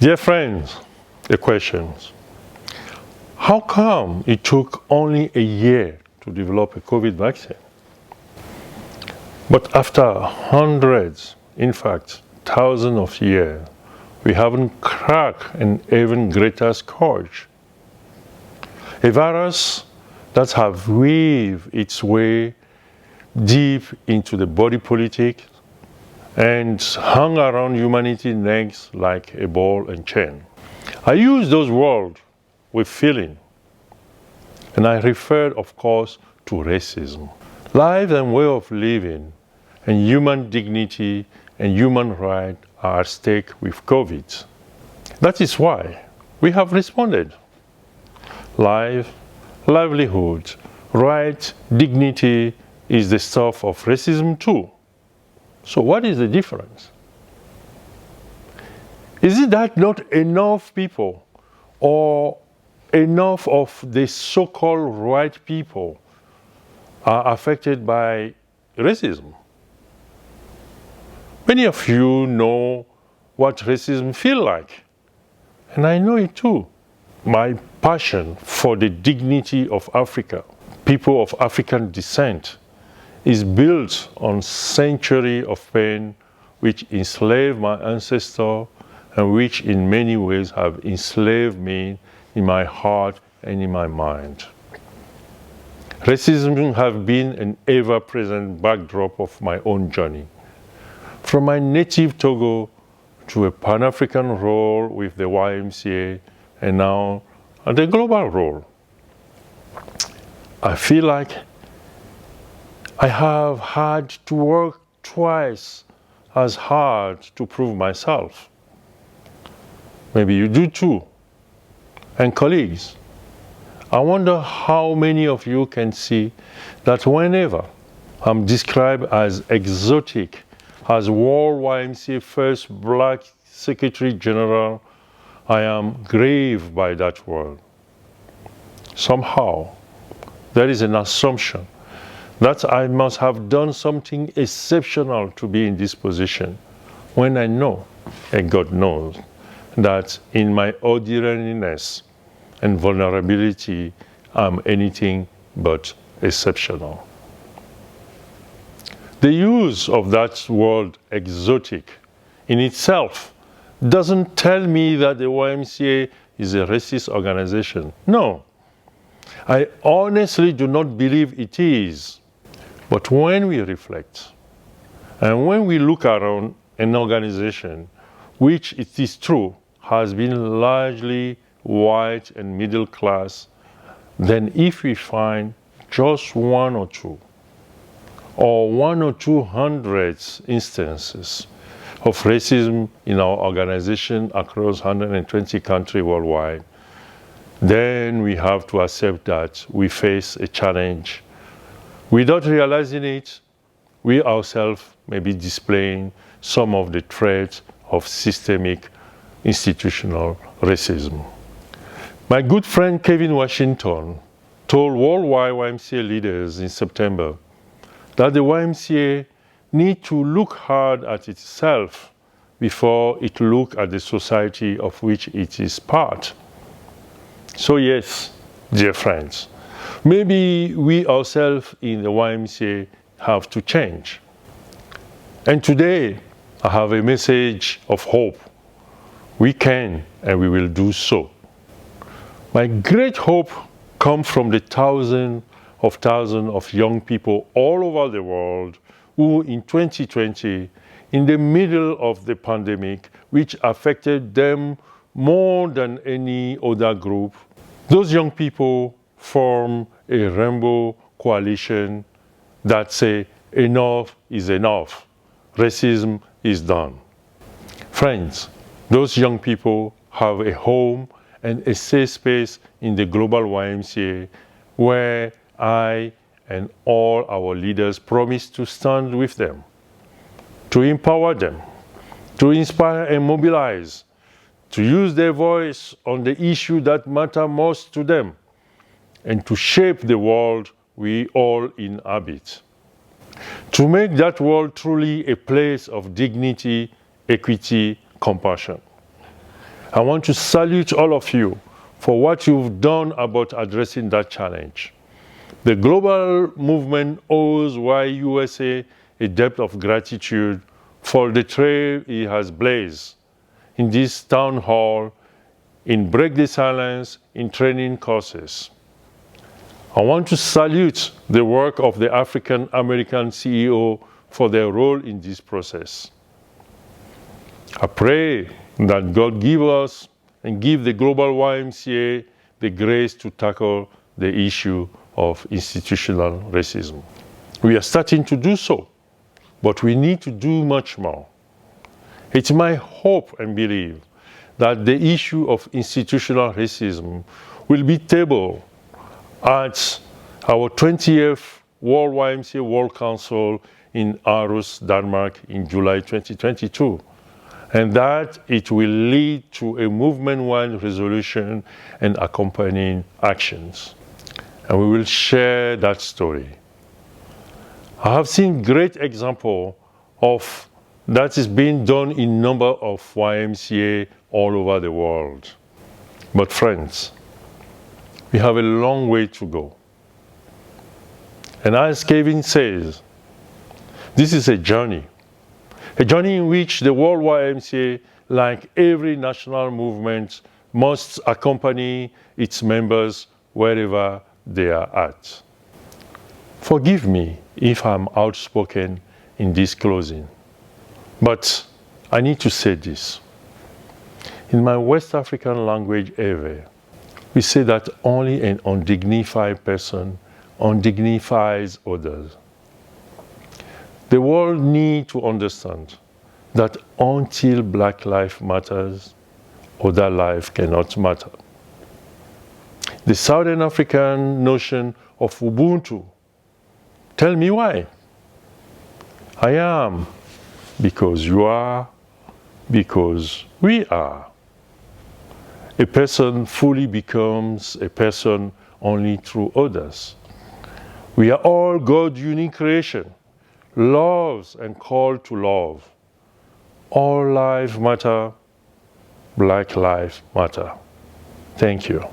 Dear friends, the questions. How come it took only a year to develop a COVID vaccine? But after hundreds, in fact, thousands of years, we haven't cracked an even greater scourge. A virus that has weaved its way deep into the body politic and hung around humanity's necks like a ball and chain. I use those words with feeling, and I refer, of course, to racism. Life and way of living and human dignity and human rights are at stake with COVID. That is why we have responded. Life, livelihood, right, dignity is the stuff of racism too. So what is the difference? Is it that not enough people or enough of the so-called right people are affected by racism? Many of you know what racism feels like, and I know it too. My passion for the dignity of Africa, people of African descent, is built on centuries of pain which enslaved my ancestors and which in many ways have enslaved me in my heart and in my mind. Racism has been an ever-present backdrop of my own journey. From my native Togo to a Pan-African role with the YMCA and now the global role. I feel like I have had to work twice as hard to prove myself. Maybe you do too. And colleagues, I wonder how many of you can see that whenever I'm described as exotic, as World YMCA first Black Secretary General, I am grieved by that word. Somehow, there is an assumption that I must have done something exceptional to be in this position, when I know, and God knows, that in my ordinariness and vulnerability, I'm anything but exceptional. The use of that word exotic in itself doesn't tell me that the YMCA is a racist organization. No, I honestly do not believe it is. But when we reflect, and when we look around an organization, which it is true has been largely white and middle class, then if we find just one or two, or 100 or 200 instances of racism in our organization across 120 countries worldwide, then we have to accept that we face a challenge. Without realizing it, we ourselves may be displaying some of the traits of systemic institutional racism. My good friend Kevin Washington told worldwide YMCA leaders in September that the YMCA needs to look hard at itself before it looks at the society of which it is part. So yes, dear friends, maybe we ourselves in the YMCA have to change. And today, I have a message of hope. We can and we will do so. My great hope comes from the thousands of young people all over the world who in 2020, in the middle of the pandemic, which affected them more than any other group, those young people form a rainbow coalition that say enough is enough, racism is done. Friends, those young people have a home and a safe space in the global YMCA where I and all our leaders promise to stand with them, to empower them, to inspire and mobilize, to use their voice on the issue that matter most to them, and to shape the world we all inhabit. To make that world truly a place of dignity, equity, compassion. I want to salute all of you for what you've done about addressing that challenge. The global movement owes YUSA a debt of gratitude for the trail it has blazed in this town hall, in Break the Silence, in training courses. I want to salute the work of the African American CEO for their role in this process. I pray that God give us and give the global YMCA the grace to tackle the issue of institutional racism. We are starting to do so, but we need to do much more. It's my hope and belief that the issue of institutional racism will be tabled at our 20th World YMCA World Council in Aarhus, Denmark in July 2022, and that it will lead to a movement-wide resolution and accompanying actions. And we will share that story. I have seen great example of that is being done in number of YMCA all over the world. But friends, we have a long way to go. And as Kevin says, this is a journey in which the World YMCA, like every national movement, must accompany its members wherever they are at. Forgive me if I'm outspoken in this closing, but I need to say this. In my West African language, Ewe, we say that only an undignified person undignifies others. The world needs to understand that until Black life matters, other life cannot matter. The Southern African notion of Ubuntu, tell me why. I am, because you are, because we are. A person fully becomes a person only through others. We are all God's unique creation, loves and called to love. All lives matter, Black lives matter. Thank you.